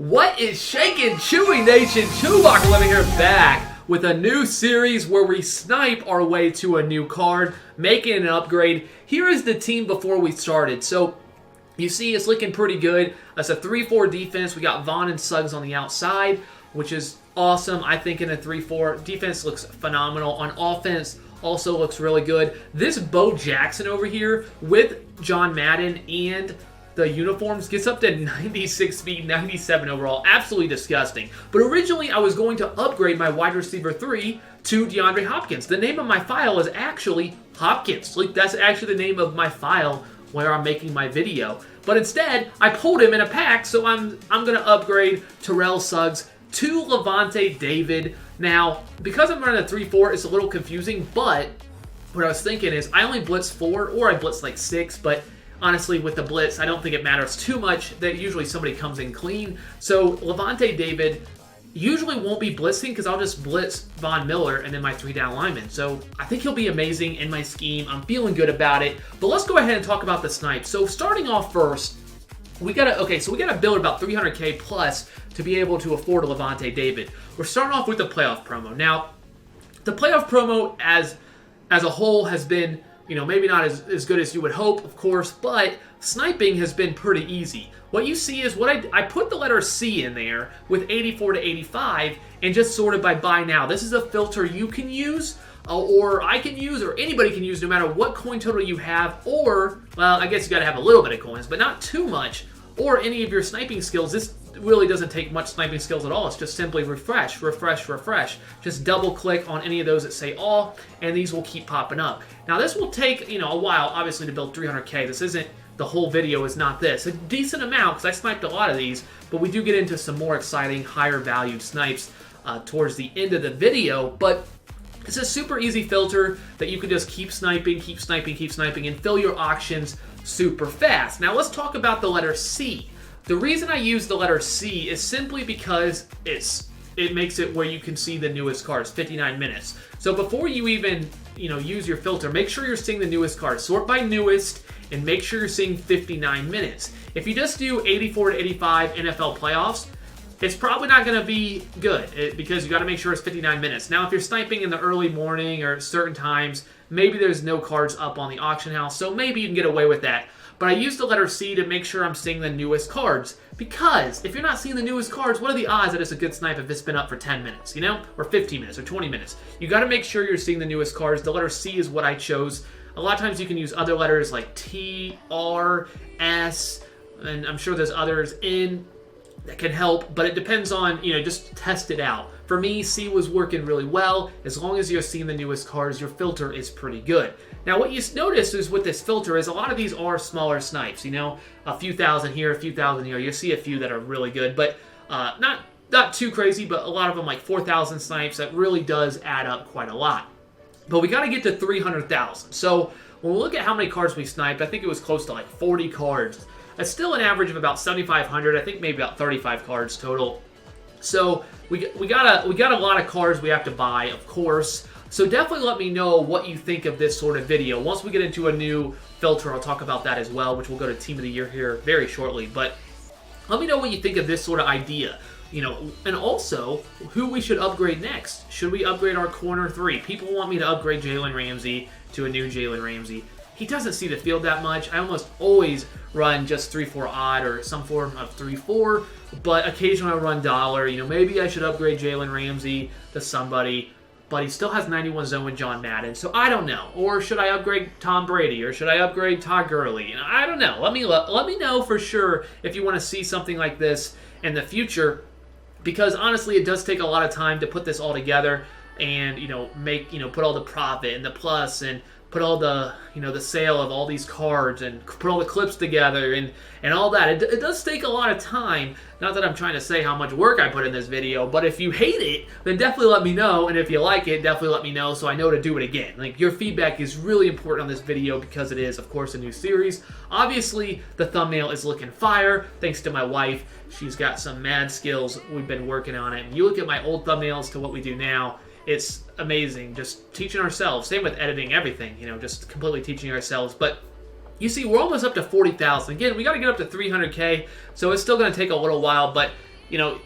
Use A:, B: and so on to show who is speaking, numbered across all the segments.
A: What is shaking, Chewy Nation? ChewbaccaLemma here, back with a new series where we snipe our way to a new card, making an upgrade. Here is the team before we started. So you see it's looking pretty good. It's a 3-4 defense. We got Vaughn and Suggs on the outside, which is awesome. I think in a 3-4 defense looks phenomenal. On offense, also looks really good. This Bo Jackson over here with John Madden and the uniforms gets up to 96 speed, 97 overall. Absolutely disgusting. But originally I was going to upgrade my wide receiver 3 to DeAndre Hopkins. The name of my file is actually Hopkins. Like, that's actually the name of my file where I'm making my video. But instead, I pulled him in a pack, so I'm going to upgrade Terrell Suggs to Lavonte David. Now, because I'm running a 3-4, it's a little confusing, but what I was thinking is I only blitz 4, or I blitz like 6, but honestly, with the blitz, I don't think it matters too much. That usually somebody comes in clean. So Lavonte David usually won't be blitzing because I'll just blitz Von Miller and then my 3-down lineman. So I think he'll be amazing in my scheme. I'm feeling good about it. But let's go ahead and talk about the snipe. So starting off first, we gotta build about 300K plus to be able to afford a Lavonte David. We're starting off with the playoff promo. Now, the playoff promo as a whole has been, maybe not as good as you would hope, of course, but sniping has been pretty easy. What you see is I put the letter C in there with 84 to 85 and just sorted by buy now. This is a filter you can use, or I can use, or anybody can use no matter what coin total you have, or, well, I guess you gotta have a little bit of coins, but not too much, or any of your sniping skills. This really doesn't take much sniping skills at all. It's just simply refresh, refresh, refresh. Just double click on any of those that say all, and these will keep popping up. Now this will take, a while, obviously, to build 300K. This isn't, the whole video is not this. A decent amount, because I sniped a lot of these, but we do get into some more exciting, higher valued snipes towards the end of the video. But it's a super easy filter that you can just keep sniping, keep sniping, keep sniping, and fill your auctions super fast. Now let's talk about the letter C. The reason I use the letter C is simply because it makes it where you can see the newest cards, 59 minutes. So before you even use your filter, make sure you're seeing the newest cards. Sort by newest and make sure you're seeing 59 minutes. If you just do 84 to 85 NFL playoffs, it's probably not going to be good because you got to make sure it's 59 minutes. Now, if you're sniping in the early morning or certain times, maybe there's no cards up on the auction house, so maybe you can get away with that. But I use the letter C to make sure I'm seeing the newest cards, because if you're not seeing the newest cards, what are the odds that it's a good snipe if it's been up for 10 minutes, or 15 minutes, or 20 minutes? You got to make sure you're seeing the newest cards. The letter C is what I chose. A lot of times you can use other letters like T, R, S, and I'm sure there's others in that can help, but it depends on, just test it out. For me, C was working really well. As long as you're seeing the newest cards, your filter is pretty good. Now, what you notice is with this filter is a lot of these are smaller snipes, a few thousand here, a few thousand here. You'll see a few that are really good, but not too crazy, but a lot of them like 4,000 snipes. That really does add up quite a lot. But we got to get to 300,000. So when we look at how many cards we sniped, I think it was close to like 40 cards. That's still an average of about 7,500. I think maybe about 35 cards total. So we got a lot of cards we have to buy, of course. So definitely let me know what you think of this sort of video. Once we get into a new filter, I'll talk about that as well, which will go to Team of the Year here very shortly. But let me know what you think of this sort of idea. And also who we should upgrade next. Should we upgrade our corner 3? People want me to upgrade Jalen Ramsey to a new Jalen Ramsey. He doesn't see the field that much. I almost always run just 3-4 odd or some form of 3-4, but occasionally I run dollar. Maybe I should upgrade Jalen Ramsey to somebody, but he still has 91 zone with John Madden, so I don't know. Or should I upgrade Tom Brady, or should I upgrade Todd Gurley? I don't know. Let me know for sure if you want to see something like this in the future, because honestly, it does take a lot of time to put this all together and put all the profit and the plus and put all the the sale of all these cards and put all the clips together and all that. It does take a lot of time. Not that I'm trying to say how much work I put in this video, but if you hate it, then definitely let me know, and if you like it, definitely let me know so I know to do it again. Like, your feedback is really important on this video because it is, of course, a new series. Obviously, the thumbnail is looking fire thanks to my wife. She's got some mad skills. We've been working on it. And you look at my old thumbnails to what we do now, it's amazing. Just teaching ourselves. Same with editing, everything. Just completely teaching ourselves. But you see, we're almost up to 40,000. Again, we got to get up to 300K, so it's still going to take a little while. But you know,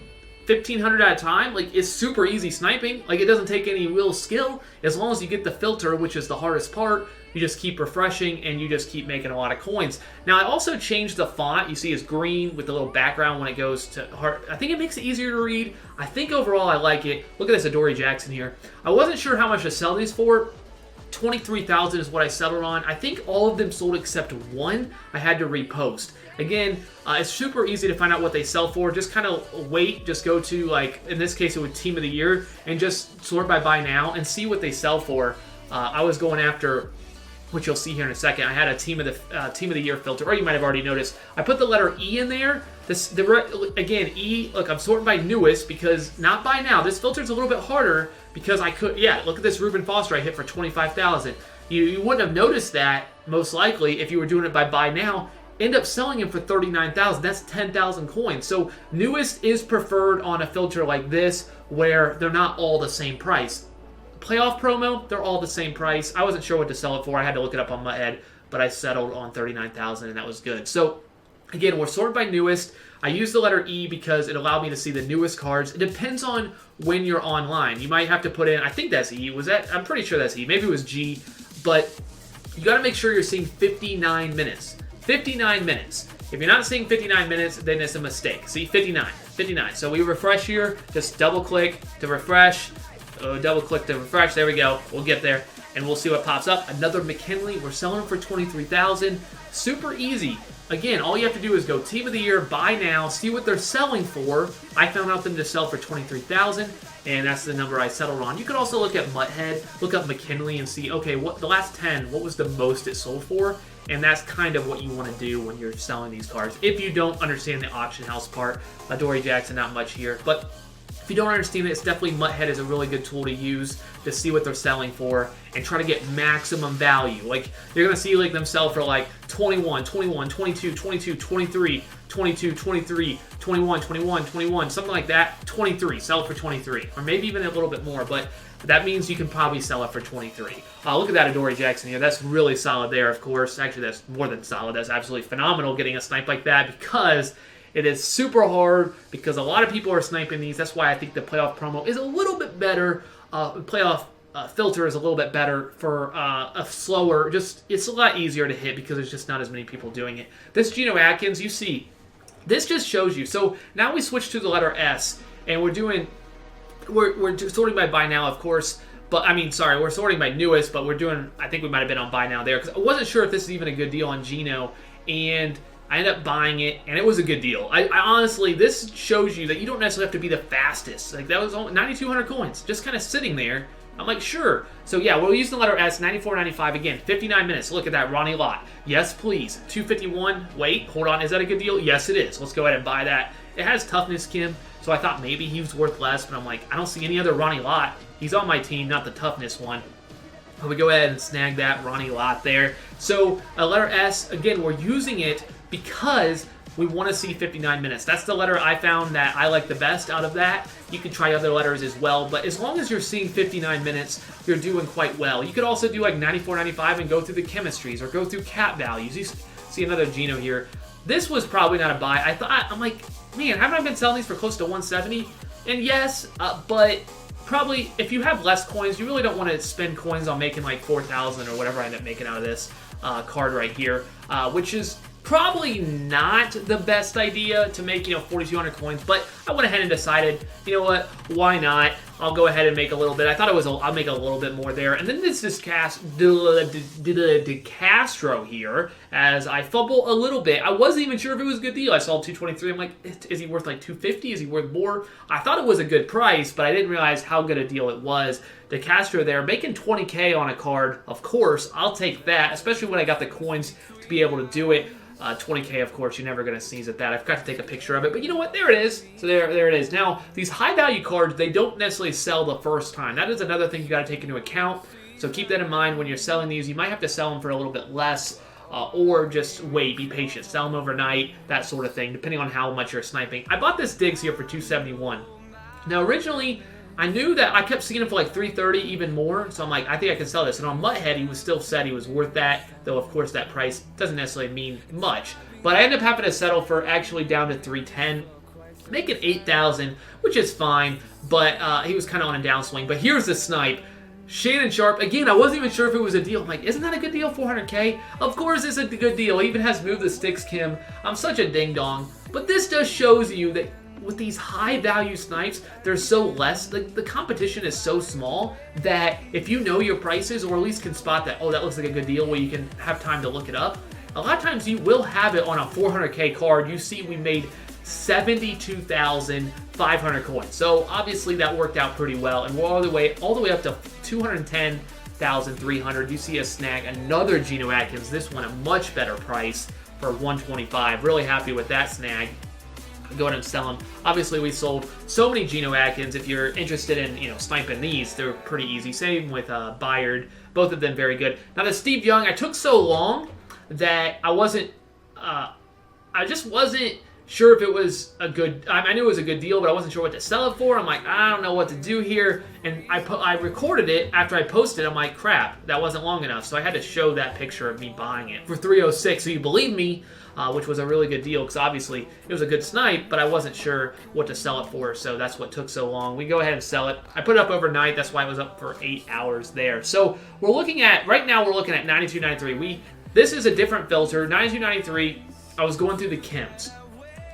A: 1,500 at a time, like, it's super easy sniping. Like, it doesn't take any real skill. As long as you get the filter, which is the hardest part, you just keep refreshing and you just keep making a lot of coins. Now, I also changed the font. You see it's green with the little background when it goes to hard. I think it makes it easier to read. I think overall I like it. Look at this Adoree Jackson here. I wasn't sure how much to sell these for. 23,000 is what I settled on. I think all of them sold except one I had to repost. Again, it's super easy to find out what they sell for. Just kind of wait. Just go to, like, in this case, it would Team of the Year, and just sort by buy now and see what they sell for. I was going after, which you'll see here in a second. I had a Team of the Year filter, or you might have already noticed. I put the letter E in there. Again, E. Look, I'm sorting by newest because not by now. This filter is a little bit harder because I could. Yeah, look at this Reuben Foster I hit for 25,000. You wouldn't have noticed that most likely if you were doing it by buy now. End up selling him for 39,000. That's 10,000 coins. So newest is preferred on a filter like this where they're not all the same price. Playoff promo, they're all the same price. I wasn't sure what to sell it for. I had to look it up on my head, but I settled on 39,000 and that was good. So again, we're sorted by newest. I used the letter E because it allowed me to see the newest cards. It depends on when you're online. You might have to put in, I think that's E. I'm pretty sure that's E. Maybe it was G, but you got to make sure you're seeing 59 minutes. 59 minutes. If you're not seeing 59 minutes, then it's a mistake. See, 59. So we refresh here. Just double click to refresh. Double click to refresh. There we go. We'll get there, and we'll see what pops up. Another McKinley. We're selling them for 23,000. Super easy. Again, all you have to do is go Team of the Year, buy now, see what they're selling for. I found out them to sell for 23,000, and that's the number I settled on. You could also look at Mutthead, look up McKinley, and see, okay, what the last 10, what was the most it sold for? And that's kind of what you want to do when you're selling these cards. If you don't understand the auction house part, Adoree Jackson, not much here, but if you don't understand it, it's definitely Mutthead is a really good tool to use to see what they're selling for and try to get maximum value. Like, you're going to see like them sell for like 21, 21, 22, 22, 23, 22, 23, 21, 21, 21, something like that. 23, sell it for 23. Or maybe even a little bit more, but that means you can probably sell it for 23. Look at that Adoree Jackson here. That's really solid there, of course. Actually, that's more than solid. That's absolutely phenomenal getting a snipe like that because it is super hard because a lot of people are sniping these. That's why I think the playoff promo is a little bit better. Playoff filter is a little bit better for a slower, it's a lot easier to hit because there's just not as many people doing it. This Geno Atkins, you see, this just shows you. So now we switch to the letter S, and we're sorting by buy now, of course. But we're sorting by newest, but we're doing, I think we might have been on buy now there because I wasn't sure if this is even a good deal on Geno, and I ended up buying it, and it was a good deal. I honestly, this shows you that you don't necessarily have to be the fastest. Like, that was only 9,200 coins, just kind of sitting there. I'm like, sure. So yeah, we'll use the letter S, 94.95 again, 59 minutes. Look at that, Ronnie Lott. Yes, please. 251. Wait, hold on. Is that a good deal? Yes, it is. Let's go ahead and buy that. It has toughness, Kim, so I thought maybe he was worth less, but I'm like, I don't see any other Ronnie Lott. He's on my team, not the toughness one. But we go ahead and snag that Ronnie Lott there. So letter S, again, we're using it because we want to see 59 minutes. That's the letter I found that I like the best out of that. You can try other letters as well, but as long as you're seeing 59 minutes, you're doing quite well. You could also do like 94.95 and go through the chemistries or go through cap values. You see another Geno here. This was probably not a buy. I'm like, man, haven't I been selling these for close to 170? And yes, but probably if you have less coins, you really don't want to spend coins on making like 4,000 or whatever I end up making out of this card right here, which is probably not the best idea to make, 4,200 coins, but I went ahead and decided, you know what, why not? I'll go ahead and make a little bit. I thought I'll make a little bit more there. And then this is De Castro here, as I fumble a little bit. I wasn't even sure if it was a good deal. I saw 223. I'm like, is he worth like 250? Is he worth more? I thought it was a good price, but I didn't realize how good a deal it was. De Castro there, making 20K on a card. Of course, I'll take that, especially when I got the coins to be able to do it. 20K, of course, you're never going to sneeze at that. I forgot to take a picture of it, but you know what? There it is. So there it is. Now, these high-value cards, they don't necessarily sell the first time. That is another thing you got to take into account. So keep that in mind when you're selling these. You might have to sell them for a little bit less, or just wait, be patient. Sell them overnight, that sort of thing, depending on how much you're sniping. I bought this Diggs here for $271. Now, originally, I knew that I kept seeing him for like $330, even more, so I'm like, I think I can sell this. And on Mutthead, he was still said he was worth that, though of course that price doesn't necessarily mean much. But I ended up having to settle for actually down to $310. making 8,000, which is fine, but he was kind of on a downswing. But here's the snipe. Shannon Sharp, again, I wasn't even sure if it was a deal. I'm like, isn't that a good deal, 400K? Of course it's a good deal. He even has Move the Sticks Kim. I'm such a ding-dong. But this just shows you that with these high-value snipes, there's so less. The competition is so small that if you know your prices, or at least can spot that, oh, that looks like a good deal where you can have time to look it up, a lot of times you will have it on a 400K card. You see we made 72,500 coins. So obviously that worked out pretty well, and we're all the way up to 210,300. You see us snag another Geno Atkins. This one a much better price for 125. Really happy with that snag. Go ahead and sell them. Obviously, we sold so many Geno Atkins. If you're interested in sniping these, they're pretty easy. Same with Byard. Both of them very good. Now the Steve Young, I took so long that I just wasn't sure if it was a good. I knew it was a good deal, but I wasn't sure what to sell it for. I'm like, I don't know what to do here, and I recorded it after I posted. I'm like, crap, that wasn't long enough, so I had to show that picture of me buying it for 306. So you believe me, which was a really good deal because obviously it was a good snipe, but I wasn't sure what to sell it for, so that's what took so long. We go ahead and sell it. I put it up overnight. That's why it was up for 8 hours there. So we're looking at right now. We're looking at 92.93. This is a different filter. 92.93. I was going through the chems.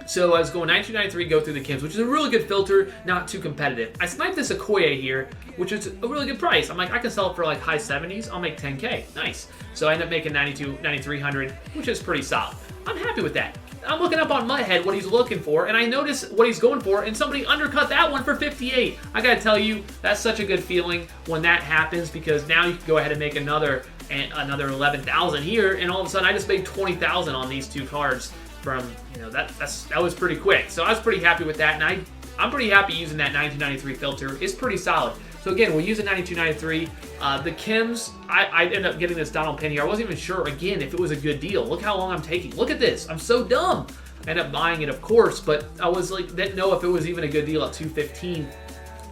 A: So I was going 92.93, go through the chems, which is a really good filter, not too competitive. I sniped this Okoye here, which is a really good price. I'm like, I can sell it for like high 70s. I'll make 10K. Nice. So I end up making 9,300, which is pretty solid. I'm happy with that. I'm looking up on Mudhead what he's looking for, and I notice what he's going for, and somebody undercut that one for 58. I gotta tell you, that's such a good feeling when that happens, because now you can go ahead and make another 11,000 here, and all of a sudden I just made 20,000 on these two cards. From that was pretty quick, so I was pretty happy with that, and I'm pretty happy using that 92.93 filter. It's pretty solid. So again, we'll use a 92.93. The chems, I ended up getting this Donald Penn here. I wasn't even sure again if it was a good deal. Look how long I'm taking. Look at this. I'm so dumb. I ended up buying it, of course, but I was like, didn't know if it was even a good deal at 215,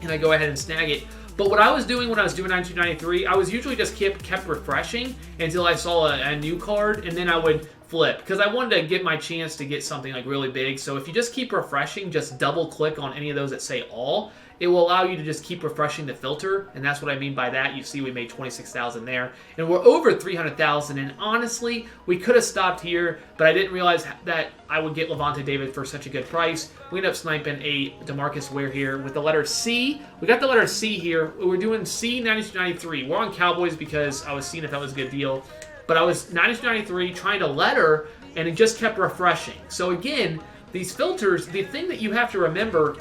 A: and I go ahead and snag it. But what I was doing when I was doing 92.93, I was usually just kept refreshing until I saw a new card, and then I would flip, because I wanted to get my chance to get something like really big. So if you just keep refreshing, just double click on any of those that say all, it will allow you to just keep refreshing the filter, and that's what I mean by that. You see we made 26,000 there, and we're over 300,000, and honestly, we could have stopped here, but I didn't realize that I would get Lavonte David for such a good price. We ended up sniping a DeMarcus Ware here with the letter C. We got the letter C here. We're doing C 92.93. We're on Cowboys because I was seeing if that was a good deal. But I was 92.93 trying to letter, and it just kept refreshing. So again, these filters, the thing that you have to remember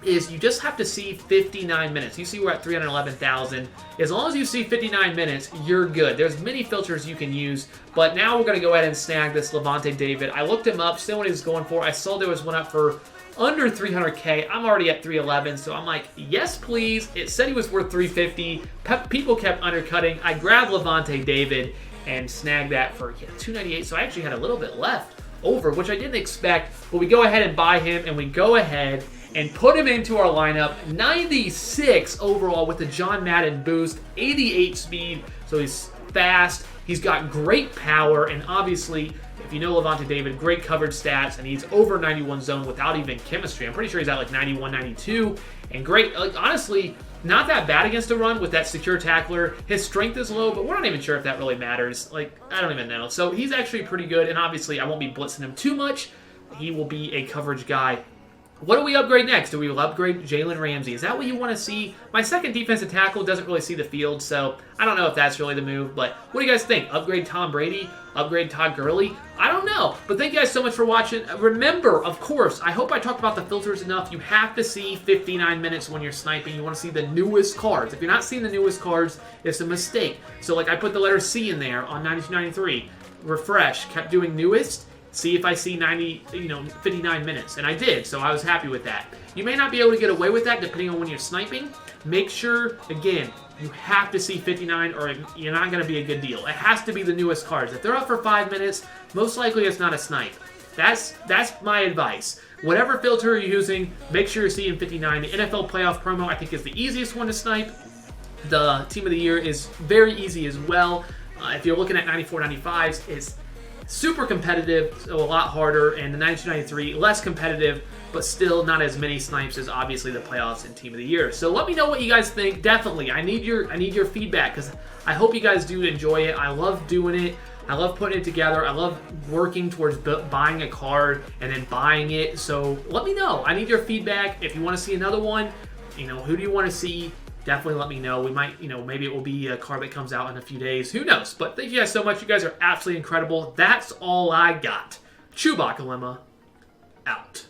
A: is you just have to see 59 minutes. You see we're at 311,000. As long as you see 59 minutes, you're good. There's many filters you can use, but now we're going to go ahead and snag this Lavonte David. I looked him up, still what he was going for. I saw there was one up for under 300K. I'm already at 311, so I'm like, yes, please. It said he was worth 350. People kept undercutting. I grabbed Lavonte David and snagged that for 298, so I actually had a little bit left over, which I didn't expect, but we go ahead and buy him, and we go ahead and put him into our lineup. 96 overall with the John Madden boost, 88 speed, so he's fast, he's got great power, and obviously, if you know Lavonte David, great coverage stats, and he's over 91 zone without even chemistry. I'm pretty sure he's at like 91, 92, and great, like honestly, not that bad against a run with that secure tackler. His strength is low, but we're not even sure if that really matters. Like, I don't even know. So he's actually pretty good, and obviously I won't be blitzing him too much. He will be a coverage guy. What do we upgrade next? Do we upgrade Jalen Ramsey? Is that what you want to see? My second defensive tackle doesn't really see the field, so I don't know if that's really the move, but what do you guys think? Upgrade Tom Brady? Upgrade Todd Gurley? I don't know, but thank you guys so much for watching. Remember, of course, I hope I talked about the filters enough. You have to see 59 minutes when you're sniping. You want to see the newest cards. If you're not seeing the newest cards, it's a mistake. So like I put the letter C in there on 92.93. Refresh, kept doing newest. See if I see 59 minutes. And I did, so I was happy with that. You may not be able to get away with that depending on when you're sniping. Make sure, again, you have to see 59 or you're not going to be a good deal. It has to be the newest cards. If they're up for 5 minutes, most likely it's not a snipe. That's my advice. Whatever filter you're using, make sure you're seeing 59. The NFL playoff promo, I think, is the easiest one to snipe. The team of the year is very easy as well. If you're looking at 94, 95s, it's super competitive, so a lot harder, and the 92-93 less competitive, but still not as many snipes as obviously the playoffs and team of the year. So let me know what you guys think. Definitely, I need your feedback because I hope you guys do enjoy it. I love doing it. I love putting it together. I love working towards buying a card and then buying it. So let me know. I need your feedback. If you want to see another one, who do you want to see? Definitely let me know. We might, maybe it will be a card that comes out in a few days. Who knows? But thank you guys so much. You guys are absolutely incredible. That's all I got. ChewbaccaLemma out.